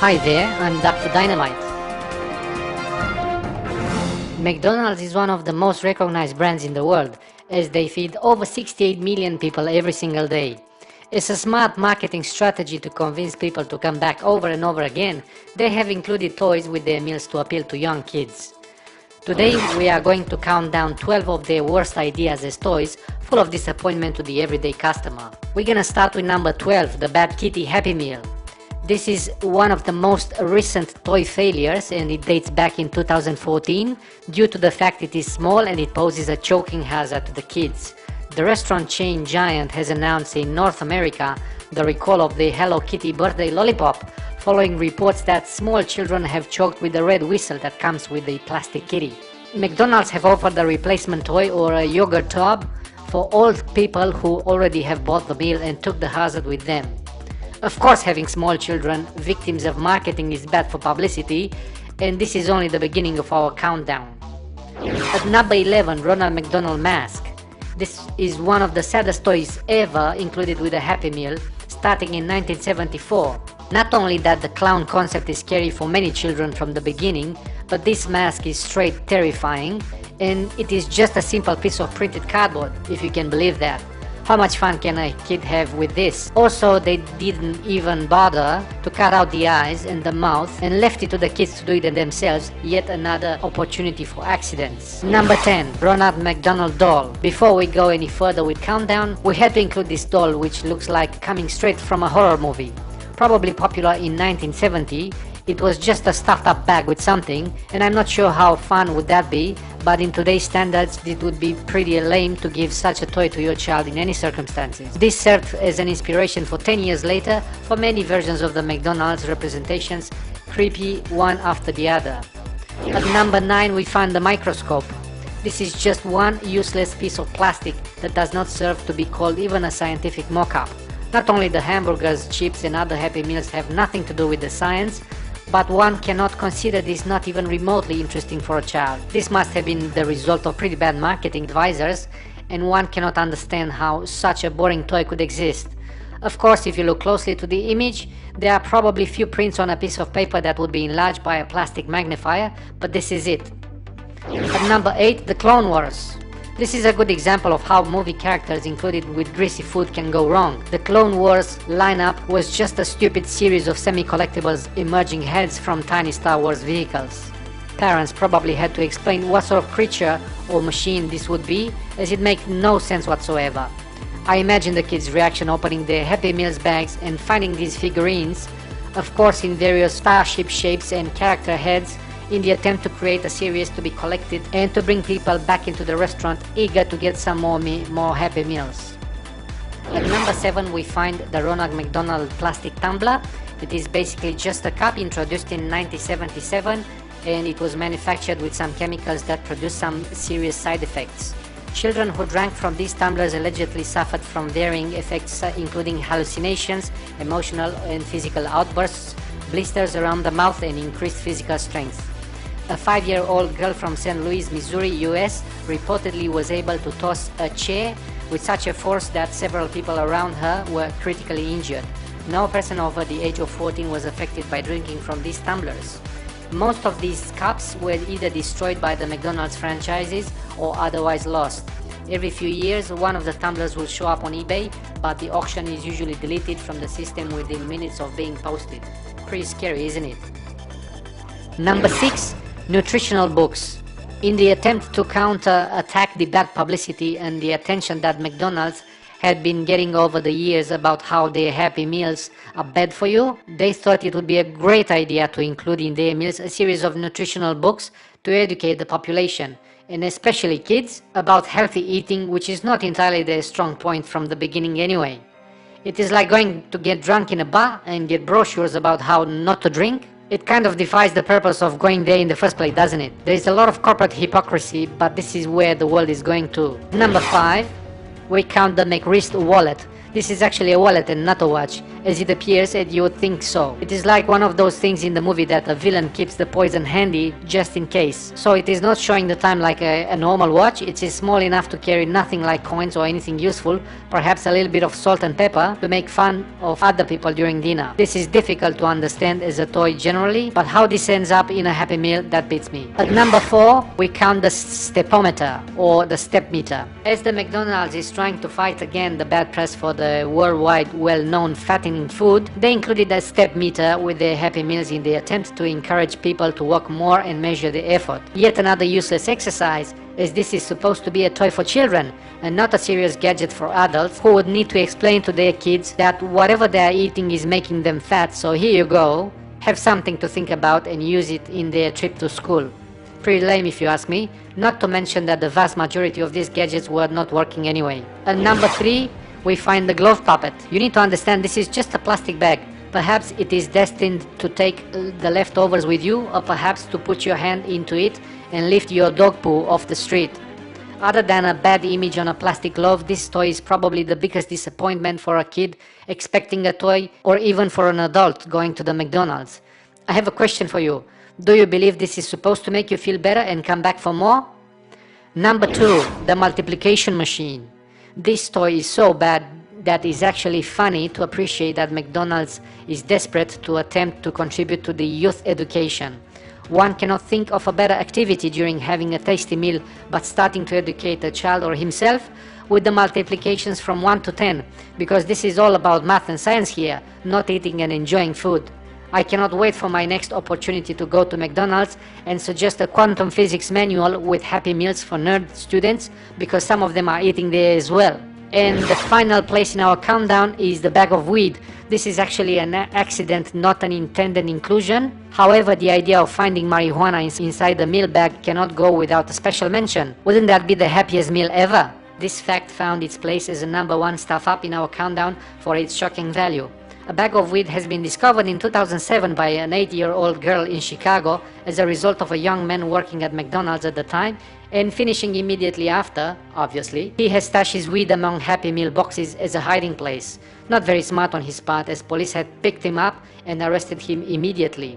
Hi there, I'm Dr. Dynamite. McDonald's is one of the most recognized brands in the world, as they feed over 68 million people every single day. It's a smart marketing strategy to convince people to come back over and over again. They have included toys with their meals to appeal to young kids. Today we are going to count down 12 of their worst ideas as toys, full of disappointment to the everyday customer. We're gonna start with number 12, the Bad Kitty Happy Meal. This is one of the most recent toy failures, and it dates back in 2014 due to the fact it is small and it poses a choking hazard to the kids. The restaurant chain Giant has announced in North America the recall of the Hello Kitty birthday lollipop, following reports that small children have choked with the red whistle that comes with the plastic kitty. McDonald's have offered a replacement toy or a yogurt tub for all people who already have bought the meal and took the hazard with them. Of course, having small children victims of marketing is bad for publicity, and this is only the beginning of our countdown. At number 11, Ronald McDonald Mask. This is one of the saddest toys ever included with a Happy Meal, starting in 1974. Not only that the clown concept is scary for many children from the beginning, but this mask is straight terrifying, and it is just a simple piece of printed cardboard, if you can believe that. How much fun can a kid have with this? Also, they didn't even bother to cut out the eyes and the mouth and left it to the kids to do it themselves, yet another opportunity for accidents. Number 10, Ronald McDonald Doll. Before we go any further with countdown, we had to include this doll, which looks like coming straight from a horror movie. Probably popular in 1970, it was just a stuffed up bag with something, and I'm not sure how fun would that be, but in today's standards it would be pretty lame to give such a toy to your child in any circumstances. This served as an inspiration for 10 years later for many versions of the McDonald's representations, creepy one after the other. At number 9 we find the microscope. This is just one useless piece of plastic that does not serve to be called even a scientific mock-up. Not only the hamburgers, chips and other Happy Meals have nothing to do with the science, but one cannot consider this not even remotely interesting for a child. This must have been the result of pretty bad marketing advisors, and one cannot understand how such a boring toy could exist. Of course, if you look closely to the image, there are probably few prints on a piece of paper that would be enlarged by a plastic magnifier, but this is it. At number 8, the Clone Wars. This is a good example of how movie characters included with greasy food can go wrong. The Clone Wars lineup was just a stupid series of semi-collectibles emerging heads from tiny Star Wars vehicles. Parents probably had to explain what sort of creature or machine this would be, as it makes no sense whatsoever. I imagine the kids' reaction opening their Happy Meals bags and finding these figurines, of course in various starship shapes and character heads, in the attempt to create a series to be collected and to bring people back into the restaurant eager to get some more Happy Meals. At number 7 we find the Ronald McDonald plastic tumbler. It is basically just a cup introduced in 1977, and it was manufactured with some chemicals that produce some serious side effects. Children who drank from these tumblers allegedly suffered from varying effects including hallucinations, emotional and physical outbursts, blisters around the mouth and increased physical strength. A 5-year-old girl from St. Louis, Missouri, US reportedly was able to toss a chair with such a force that several people around her were critically injured. No person over the age of 14 was affected by drinking from these tumblers. Most of these cups were either destroyed by the McDonald's franchises or otherwise lost. Every few years one of the tumblers will show up on eBay, but the auction is usually deleted from the system within minutes of being posted. Pretty scary, isn't it? Number 6. Nutritional books. In the attempt to counter-attack the bad publicity and the attention that McDonald's had been getting over the years about how their Happy Meals are bad for you, they thought it would be a great idea to include in their meals a series of nutritional books to educate the population, and especially kids, about healthy eating, which is not entirely their strong point from the beginning anyway. It is like going to get drunk in a bar and get brochures about how not to drink. It kind of defies the purpose of going there in the first place, doesn't it? There is a lot of corporate hypocrisy, but this is where the world is going to. Number 5, we count the McWrist wallet. This is actually a wallet and not a watch, as it appears and you would think so. It is like one of those things in the movie that a villain keeps the poison handy just in case. So it is not showing the time like a normal watch, it is small enough to carry nothing like coins or anything useful, perhaps a little bit of salt and pepper to make fun of other people during dinner. This is difficult to understand as a toy generally, but how this ends up in a Happy Meal, that beats me. At number 4, we count the stepometer or the step meter. As the McDonald's is trying to fight again the bad press for the worldwide well-known fattening food, they included a step meter with their Happy Meals in the attempt to encourage people to walk more and measure the effort. Yet another useless exercise, as this is supposed to be a toy for children and not a serious gadget for adults who would need to explain to their kids that whatever they are eating is making them fat, so here you go, have something to think about and use it in their trip to school. Pretty lame if you ask me, not to mention that the vast majority of these gadgets were not working anyway. At number 3, we find the glove puppet. You need to understand this is just a plastic bag. Perhaps it is destined to take the leftovers with you, or perhaps to put your hand into it and lift your dog poo off the street. Other than a bad image on a plastic glove, this toy is probably the biggest disappointment for a kid expecting a toy, or even for an adult going to the McDonald's. I have a question for you. Do you believe this is supposed to make you feel better and come back for more? Number 2, the multiplication machine. This toy is so bad that it's actually funny to appreciate that McDonald's is desperate to attempt to contribute to the youth education. One cannot think of a better activity during having a tasty meal but starting to educate a child or himself with the multiplications from 1 to 10, because this is all about math and science here, not eating and enjoying food. I cannot wait for my next opportunity to go to McDonald's and suggest a quantum physics manual with Happy Meals for nerd students, because some of them are eating there as well. And the final place in our countdown is the bag of weed. This is actually an accident, not an intended inclusion. However, the idea of finding marijuana inside the meal bag cannot go without a special mention. Wouldn't that be the happiest meal ever? This fact found its place as a number 1 stuff up in our countdown for its shocking value. A bag of weed has been discovered in 2007 by an 8-year-old girl in Chicago as a result of a young man working at McDonald's at the time, and finishing immediately after, obviously. He has stashed his weed among Happy Meal boxes as a hiding place. Not very smart on his part, as police had picked him up and arrested him immediately.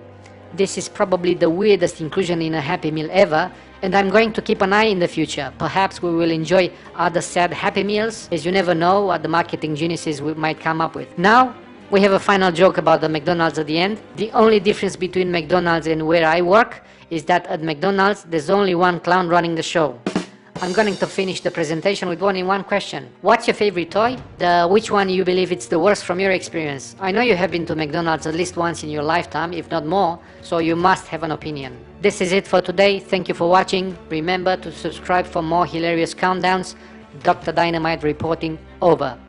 This is probably the weirdest inclusion in a Happy Meal ever, and I'm going to keep an eye in the future. Perhaps we will enjoy other sad Happy Meals, as you never know what the marketing geniuses might come up with. Now, we have a final joke about the McDonald's at the end. The only difference between McDonald's and where I work is that at McDonald's there's only one clown running the show. I'm going to finish the presentation with only one question. What's your favorite toy? Which one you believe it's the worst from your experience? I know you have been to McDonald's at least once in your lifetime, if not more, so you must have an opinion. This is it for today. Thank you for watching. Remember to subscribe for more hilarious countdowns. Dr. Dynamite reporting over.